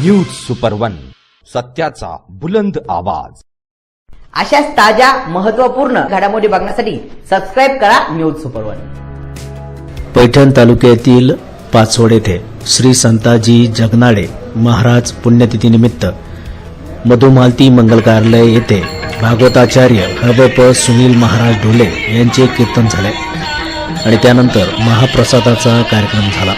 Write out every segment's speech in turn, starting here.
News super one, सत्याचा बुलंद आवाज। अशाच ताज्या महत्त्वपूर्ण घडामोडी बघण्यासाठी सबस्क्राइब करा न्यूज सुपर वन। पैठण तालुक्यातील पाचवड येथे श्री संताजी जगनाडे महाराज पुण्यतिथीनिमित्त मधुमालती मंगल कार्यालय येथे भागवताचार्य हबप सुनील महाराज ढोले यांचे कीर्तन झाले आणि त्यानंतर महाप्रसादाचा कार्यक्रम झाला।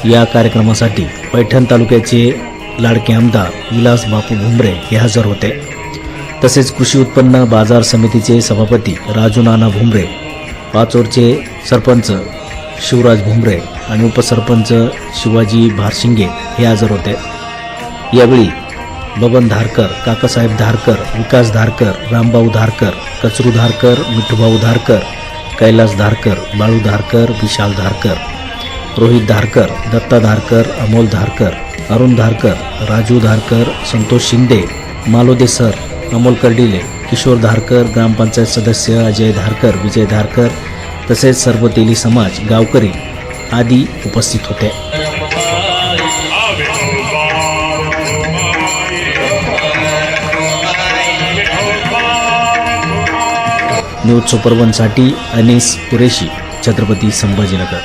या कार्यक्रमासाठी पैठण तालुक्याचे लाडके आमदार विलास बापू भुमरे हे हजर होते। तसेच कृषी उत्पन्न बाजार समितीचे सभापती राजू नाना भुमरे, पाचोरचे सरपंच शिवराज भुमरे आणि उपसरपंच शिवाजी भारशिंगे हे हजर होते। यावेळी बबन धारकर, काकासाहेब धारकर, विकास धारकर, रामभाऊ धारकर, कचरू धारकर, मिठूभाऊ धारकर, कैलास धारकर, बाळू धारकर, विशाल धारकर, रोहित धारकर, दत्ता धारकर, अमोल धारकर, अरुण धारकर, राजू धारकर, संतोष शिंदे, मालोदे सर, अमोल कर्डिले, किशोर धारकर, ग्रामपंचायत सदस्य अजय धारकर, विजय धारकर तसेच सर्व तेली समाज, गावकरी आदी उपस्थित होते। न्यूज सुपर वन साठी अनीस कुरेशी, छत्रपती संभाजीनगर।